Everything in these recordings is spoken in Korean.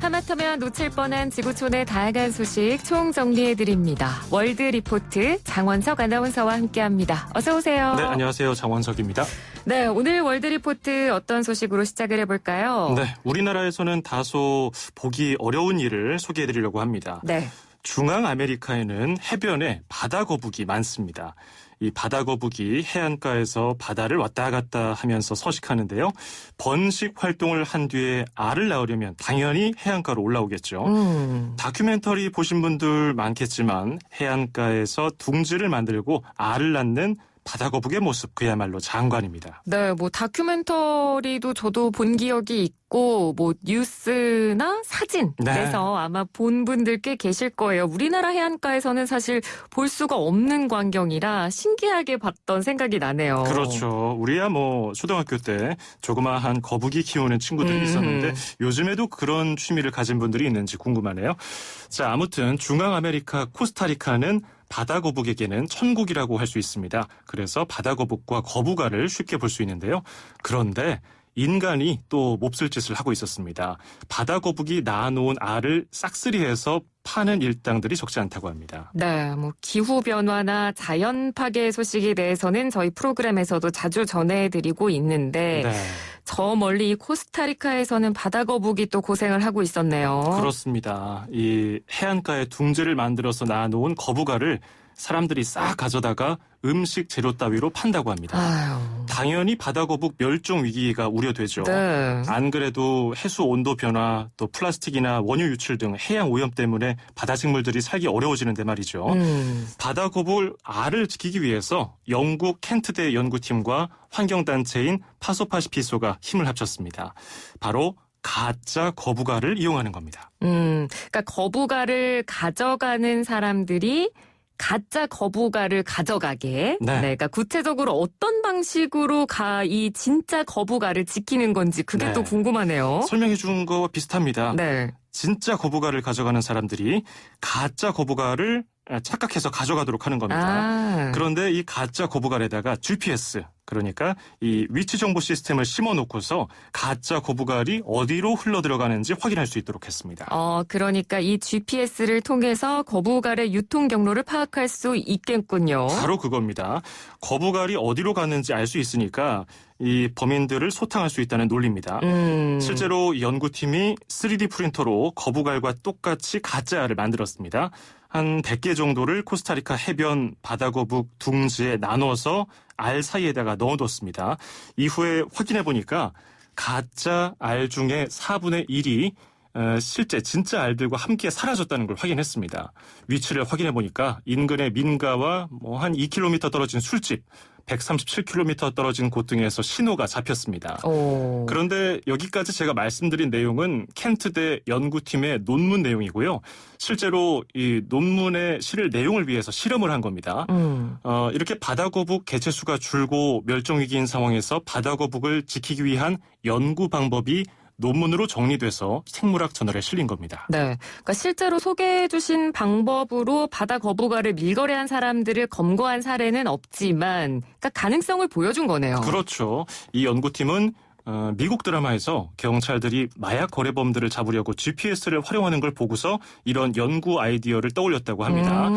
하마터면 놓칠 뻔한 지구촌의 다양한 소식 총정리해드립니다. 월드 리포트 장원석 아나운서와 함께합니다. 어서 오세요. 네, 안녕하세요. 장원석입니다. 네, 오늘 월드 리포트 어떤 소식으로 시작을 해볼까요? 네, 우리나라에서는 다소 보기 어려운 일을 소개해드리려고 합니다. 네. 중앙 아메리카에는 해변에 바다 거북이 많습니다. 이 바다 거북이 해안가에서 바다를 왔다 갔다 하면서 서식하는데요. 번식 활동을 한 뒤에 알을 낳으려면 당연히 해안가로 올라오겠죠. 다큐멘터리 보신 분들 많겠지만 해안가에서 둥지를 만들고 알을 낳는 바다 거북이의 모습 그야말로 장관입니다. 네, 뭐 다큐멘터리도 저도 본 기억이 있고 뭐 뉴스나 사진에서 아마 본 분들 꽤 계실 거예요. 우리나라 해안가에서는 사실 볼 수가 없는 광경이라 신기하게 봤던 생각이 나네요. 그렇죠. 우리야 뭐 초등학교 때 조그마한 거북이 키우는 친구들이 있었는데 요즘에도 그런 취미를 가진 분들이 있는지 궁금하네요. 자, 아무튼 중앙 아메리카 코스타리카는 바다 거북에게는 천국이라고 할 수 있습니다. 그래서 바다 거북과 거북알을 쉽게 볼 수 있는데요. 그런데 인간이 또 몹쓸 짓을 하고 있었습니다. 바다 거북이 낳아놓은 알을 싹쓸이해서 파는 일당들이 적지 않다고 합니다. 네, 뭐 기후변화나 자연 파괴 소식에 대해서는 저희 프로그램에서도 자주 전해드리고 있는데 네. 저 멀리 이 코스타리카에서는 바다 거북이 또 고생을 하고 있었네요. 그렇습니다. 이 해안가에 둥지를 만들어서 낳아놓은 거북알을 사람들이 싹 가져다가 음식 재료 따위로 판다고 합니다. 아유. 당연히 바다거북 멸종 위기가 우려되죠. 네. 안 그래도 해수 온도 변화, 또 플라스틱이나 원유 유출 등 해양 오염 때문에 바다 생물들이 살기 어려워지는데 말이죠. 바다거북 알을 지키기 위해서 영국 켄트대 연구팀과 환경단체인 파소파시피소가 힘을 합쳤습니다. 바로 가짜 거북알을 이용하는 겁니다. 그러니까 거북알을 가져가는 사람들이 가짜 거북알을 가져가게. 네. 그러니까 구체적으로 어떤 방식으로 이 진짜 거북알을 지키는 건지 그게 네. 또 궁금하네요. 설명해 준 거와 비슷합니다. 네. 진짜 거북알을 가져가는 사람들이 가짜 거북알을 착각해서 가져가도록 하는 겁니다. 그런데 이 가짜 거북알에다가 GPS, 그러니까 이 위치 정보 시스템을 심어놓고서 가짜 거북알이 어디로 흘러들어가는지 확인할 수 있도록 했습니다. 그러니까 이 GPS를 통해서 거북알의 유통 경로를 파악할 수 있겠군요. 바로 그겁니다. 거북알이 어디로 갔는지 알 수 있으니까 이 범인들을 소탕할 수 있다는 논리입니다. 실제로 연구팀이 3D 프린터로 거북알과 똑같이 가짜 알을 만들었습니다. 한 100개 정도를 코스타리카 해변 바다거북 둥지에 나눠서 알 사이에다가 넣어뒀습니다. 이후에 확인해보니까 가짜 알 중에 4분의 1이 실제 진짜 알들과 함께 사라졌다는 걸 확인했습니다. 위치를 확인해보니까 인근의 민가와 한 2km 떨어진 술집, 137km 떨어진 곳 등에서 신호가 잡혔습니다. 그런데 여기까지 제가 말씀드린 내용은 켄트대 연구팀의 논문 내용이고요. 실제로 이 논문에 실을 내용을 위해서 실험을 한 겁니다. 이렇게 바다거북 개체수가 줄고 멸종위기인 상황에서 바다거북을 지키기 위한 연구 방법이 논문으로 정리돼서 생물학 저널에 실린 겁니다. 네, 그러니까 실제로 소개해 주신 방법으로 바다 거북알을 밀거래한 사람들을 검거한 사례는 없지만 그러니까 가능성을 보여준 거네요. 그렇죠. 이 연구팀은 미국 드라마에서 경찰들이 마약 거래범들을 잡으려고 GPS를 활용하는 걸 보고서 이런 연구 아이디어를 떠올렸다고 합니다.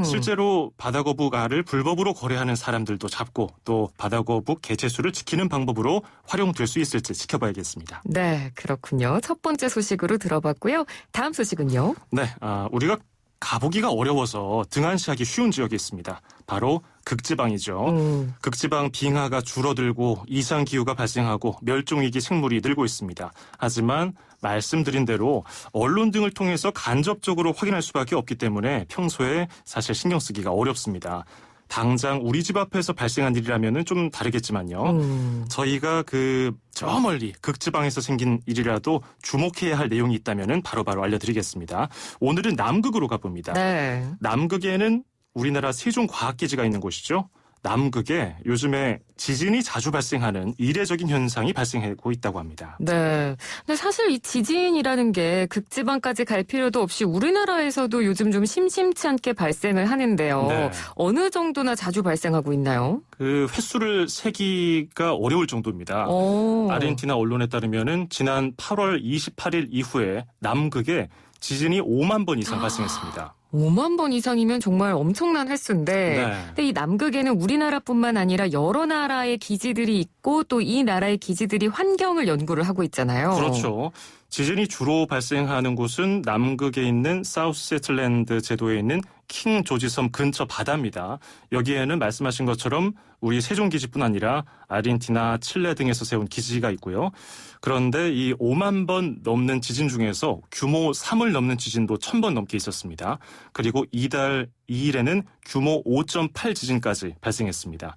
실제로 바다거북 알을 불법으로 거래하는 사람들도 잡고 또 바다거북 개체수를 지키는 방법으로 활용될 수 있을지 지켜봐야겠습니다. 네, 그렇군요. 첫 번째 소식으로 들어봤고요. 다음 소식은요? 네, 우리가 가보기가 어려워서 등한시하기 쉬운 지역이 있습니다. 바로 극지방이죠. 극지방 빙하가 줄어들고 이상기후가 발생하고 멸종위기 생물이 늘고 있습니다. 하지만 말씀드린 대로 언론 등을 통해서 간접적으로 확인할 수밖에 없기 때문에 평소에 사실 신경 쓰기가 어렵습니다. 당장 우리 집 앞에서 발생한 일이라면 좀 다르겠지만요. 저희가 저 멀리 극지방에서 생긴 일이라도 주목해야 할 내용이 있다면 바로바로 알려드리겠습니다. 오늘은 남극으로 가봅니다. 네. 남극에는 우리나라 세종과학기지가 있는 곳이죠. 남극에 요즘에 지진이 자주 발생하는 이례적인 현상이 발생하고 있다고 합니다. 네. 근데 사실 이 지진이라는 게 극지방까지 갈 필요도 없이 우리나라에서도 요즘 좀 심심치 않게 발생을 하는데요. 네. 어느 정도나 자주 발생하고 있나요? 그 횟수를 세기가 어려울 정도입니다. 아르헨티나 언론에 따르면은 지난 8월 28일 이후에 남극에 지진이 5만 번 이상 발생했습니다. 5만 번 이상이면 정말 엄청난 횟수인데 네. 근데 이 남극에는 우리나라뿐만 아니라 여러 나라의 기지들이 있고 또 이 나라의 기지들이 환경을 연구를 하고 있잖아요. 그렇죠. 지진이 주로 발생하는 곳은 남극에 있는 사우스 세틀랜드 제도에 있는 킹 조지 섬 근처 바다입니다. 여기에는 말씀하신 것처럼 우리 세종 기지뿐 아니라 아르헨티나, 칠레 등에서 세운 기지가 있고요. 그런데 이 5만 번 넘는 지진 중에서 규모 3을 넘는 지진도 1000번 넘게 있었습니다. 그리고 이달 2일에는 규모 5.8 지진까지 발생했습니다.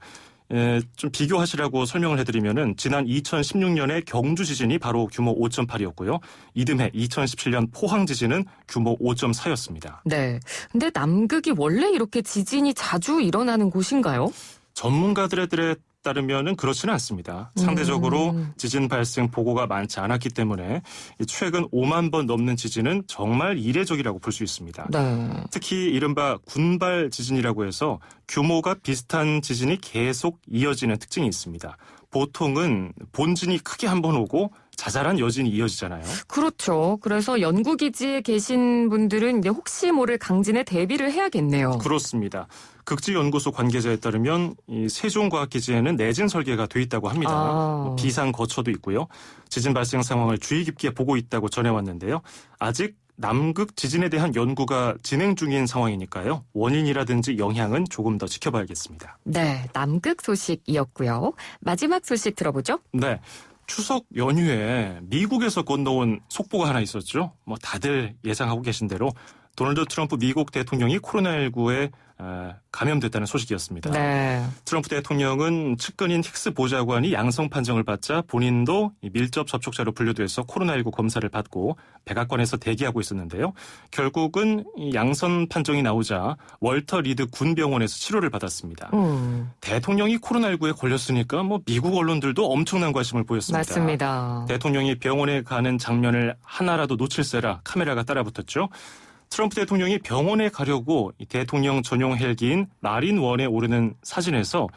좀 비교하시라고 설명을 해드리면은 지난 2016년에 경주 지진이 바로 규모 5.8이었고요. 이듬해 2017년 포항 지진은 규모 5.4였습니다. 네. 근데 남극이 원래 이렇게 지진이 자주 일어나는 곳인가요? 전문가들에 따르면은 그렇지는 않습니다. 상대적으로 지진 발생 보고가 많지 않았기 때문에 최근 5만 번 넘는 지진은 정말 이례적이라고 볼 수 있습니다. 네. 특히 이른바 군발 지진이라고 해서 규모가 비슷한 지진이 계속 이어지는 특징이 있습니다. 보통은 본진이 크게 한번 오고 자잘한 여진이 이어지잖아요. 그렇죠. 그래서 연구기지에 계신 분들은 이제 혹시 모를 강진에 대비를 해야겠네요. 그렇습니다. 극지연구소 관계자에 따르면 이 세종과학기지에는 내진 설계가 돼 있다고 합니다. 비상 거처도 있고요. 지진 발생 상황을 주의 깊게 보고 있다고 전해왔는데요. 아직 남극 지진에 대한 연구가 진행 중인 상황이니까요. 원인이라든지 영향은 조금 더 지켜봐야겠습니다. 네, 남극 소식이었고요. 마지막 소식 들어보죠. 네. 추석 연휴에 미국에서 건너온 속보가 하나 있었죠. 다들 예상하고 계신 대로 도널드 트럼프 미국 대통령이 코로나19에 감염됐다는 소식이었습니다. 네. 트럼프 대통령은 측근인 힉스 보좌관이 양성 판정을 받자 본인도 밀접 접촉자로 분류돼서 코로나19 검사를 받고 백악관에서 대기하고 있었는데요. 결국은 양성 판정이 나오자 월터 리드 군병원에서 치료를 받았습니다. 대통령이 코로나19에 걸렸으니까 미국 언론들도 엄청난 관심을 보였습니다. 맞습니다. 대통령이 병원에 가는 장면을 하나라도 놓칠세라 카메라가 따라붙었죠. 트럼프 대통령이 병원에 가려고 대통령 전용 헬기인 마린 원에 오르는 사진에서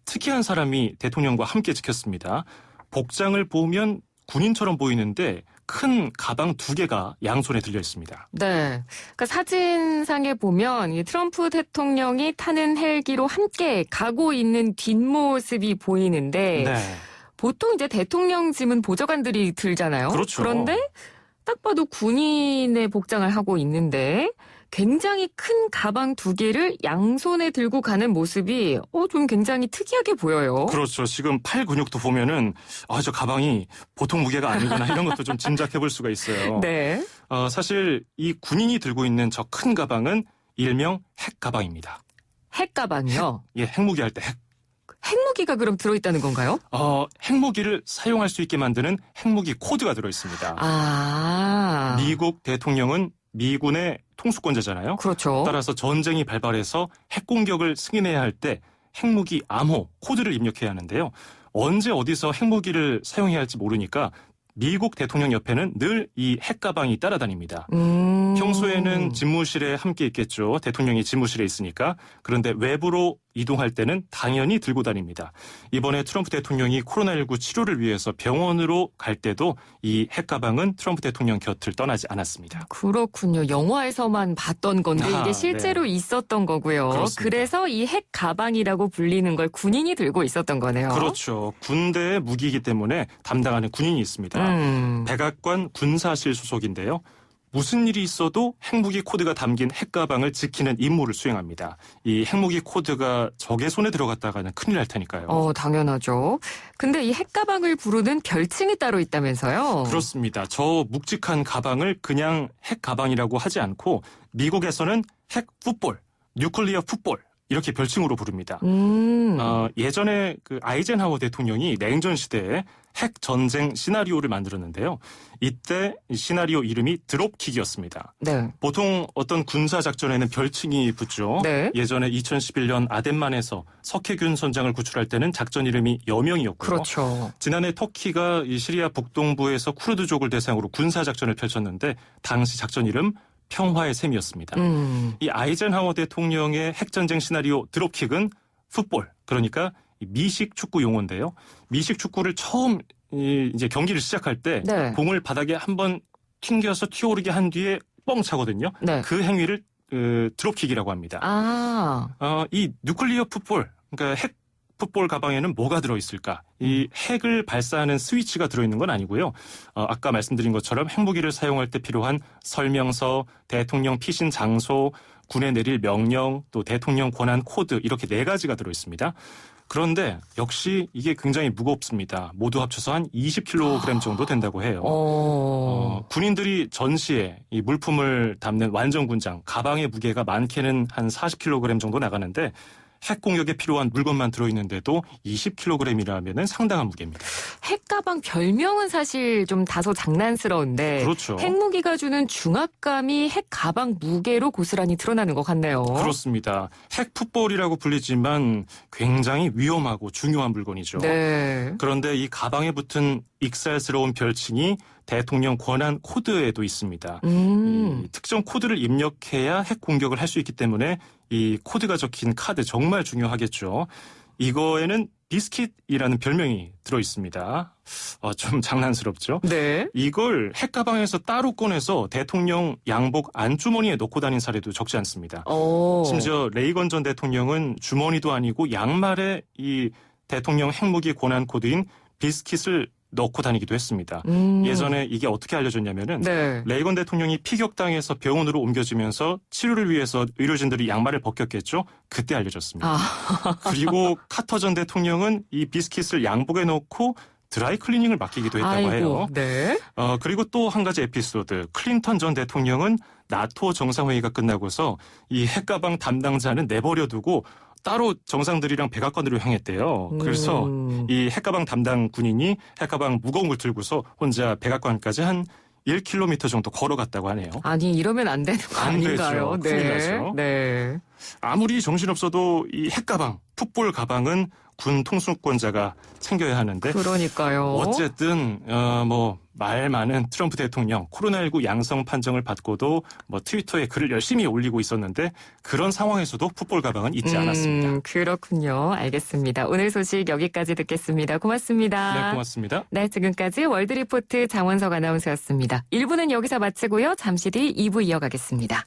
특이한 사람이 대통령과 함께 찍혔습니다. 복장을 보면 군인처럼 보이는데 큰 가방 2개가 양손에 들려 있습니다. 네. 그러니까 사진상에 보면 이 트럼프 대통령이 타는 헬기로 함께 가고 있는 뒷모습이 보이는데 네. 보통 이제 대통령 짐은 보좌관들이 들잖아요. 그렇죠. 그런데 딱 봐도 군인의 복장을 하고 있는데 굉장히 큰 가방 2개를 양손에 들고 가는 모습이 좀 굉장히 특이하게 보여요. 그렇죠. 지금 팔 근육도 보면은 저 가방이 보통 무게가 아니구나 이런 것도 좀 짐작해 볼 수가 있어요. 네. 사실 이 군인이 들고 있는 저 큰 가방은 일명 핵 가방입니다. 핵 가방이요? 핵무기 할 때 핵. 핵무기가 그럼 들어있다는 건가요? 핵무기를 사용할 수 있게 만드는 핵무기 코드가 들어있습니다. 미국 미국 대통령은 미군의 통수권자잖아요. 그렇죠. 따라서 전쟁이 발발해서 핵공격을 승인해야 할 때 핵무기 암호 코드를 입력해야 하는데요. 언제 어디서 핵무기를 사용해야 할지 모르니까 미국 대통령 옆에는 늘 이 핵가방이 따라다닙니다. 평소에는 집무실에 함께 있겠죠. 대통령이 집무실에 있으니까. 그런데 외부로 이동할 때는 당연히 들고 다닙니다. 이번에 트럼프 대통령이 코로나19 치료를 위해서 병원으로 갈 때도 이 핵가방은 트럼프 대통령 곁을 떠나지 않았습니다. 그렇군요. 영화에서만 봤던 건데 이게 실제로 있었던 거고요. 그렇습니다. 그래서 이 핵 가방이라고 불리는 걸 군인이 들고 있었던 거네요. 그렇죠. 군대의 무기이기 때문에 담당하는 군인이 있습니다. 백악관 군사실 소속인데요. 무슨 일이 있어도 핵무기 코드가 담긴 핵가방을 지키는 임무를 수행합니다. 이 핵무기 코드가 적의 손에 들어갔다가는 큰일 날 테니까요. 당연하죠. 근데 이 핵가방을 부르는 별칭이 따로 있다면서요? 그렇습니다. 저 묵직한 가방을 그냥 핵가방이라고 하지 않고 미국에서는 핵풋볼, 뉴클리어 풋볼 이렇게 별칭으로 부릅니다. 예전에 그 아이젠하워 대통령이 냉전 시대에 핵 전쟁 시나리오를 만들었는데요. 이때 이 시나리오 이름이 드롭킥이었습니다. 네. 보통 어떤 군사 작전에는 별칭이 붙죠. 네. 예전에 2011년 아덴만에서 석해균 선장을 구출할 때는 작전 이름이 여명이었고요. 그렇죠. 지난해 터키가 이 시리아 북동부에서 쿠르드족을 대상으로 군사 작전을 펼쳤는데 당시 작전 이름 평화의 셈이었습니다. 이 아이젠하워 대통령의 핵전쟁 시나리오 드롭킥은 풋볼, 그러니까 미식 축구 용어인데요. 미식 축구를 처음 이제 경기를 시작할 때 네. 공을 바닥에 한번 튕겨서 튀어오르게 한 뒤에 뻥 차거든요. 네. 그 행위를 드롭킥이라고 합니다. 이 뉴클리어 풋볼, 그러니까 핵 풋볼 가방에는 뭐가 들어있을까? 이 핵을 발사하는 스위치가 들어있는 건 아니고요. 아까 말씀드린 것처럼 핵무기를 사용할 때 필요한 설명서, 대통령 피신 장소, 군에 내릴 명령, 또 대통령 권한 코드 이렇게 4가지가 들어있습니다. 그런데 역시 이게 굉장히 무겁습니다. 모두 합쳐서 한 20kg 정도 된다고 해요. 군인들이 전시에 이 물품을 담는 완전 군장, 가방의 무게가 많게는 한 40kg 정도 나가는데 핵 공격에 필요한 물건만 들어있는데도 20kg이라면 상당한 무게입니다. 핵가방 별명은 사실 좀 다소 장난스러운데 그렇죠. 핵무기가 주는 중압감이 핵가방 무게로 고스란히 드러나는 것 같네요. 그렇습니다. 핵 풋볼이라고 불리지만 굉장히 위험하고 중요한 물건이죠. 네. 그런데 이 가방에 붙은 익살스러운 별칭이 대통령 권한 코드에도 있습니다. 이 특정 코드를 입력해야 핵 공격을 할 수 있기 때문에 이 코드가 적힌 카드 정말 중요하겠죠. 이거에는 비스킷이라는 별명이 들어있습니다. 좀 장난스럽죠? 네. 이걸 핵가방에서 따로 꺼내서 대통령 양복 안주머니에 넣고 다닌 사례도 적지 않습니다. 심지어 레이건 전 대통령은 주머니도 아니고 양말에 이 대통령 핵무기 권한 코드인 비스킷을 넣고 다니기도 했습니다. 예전에 이게 어떻게 알려졌냐면은 네. 레이건 대통령이 피격당해서 병원으로 옮겨지면서 치료를 위해서 의료진들이 양말을 벗겼겠죠. 그때 알려졌습니다. 그리고 카터 전 대통령은 이 비스킷을 양복에 넣고 드라이 클리닝을 맡기기도 했다고 해요. 네. 그리고 또 한 가지 에피소드. 클린턴 전 대통령은 나토 정상회의가 끝나고서 이 핵가방 담당자는 내버려두고 따로 정상들이랑 백악관으로 향했대요. 그래서 이 핵가방 담당 군인이 핵가방 무거운 걸 들고서 혼자 백악관까지 한 1km 정도 걸어갔다고 하네요. 아니 이러면 안 되는 거 아닌가요? 되죠. 큰일 나죠. 네. 아무리 정신없어도 이 핵가방, 풋볼 가방은 군 통수권자가 챙겨야 하는데 그러니까요. 어쨌든 말 많은 트럼프 대통령 코로나19 양성 판정을 받고도 트위터에 글을 열심히 올리고 있었는데 그런 상황에서도 풋볼 가방은 잊지 않았습니다. 그렇군요. 알겠습니다. 오늘 소식 여기까지 듣겠습니다. 고맙습니다. 네, 고맙습니다. 네, 지금까지 월드리포트 장원석 아나운서였습니다. 1부는 여기서 마치고요. 잠시 뒤 2부 이어가겠습니다.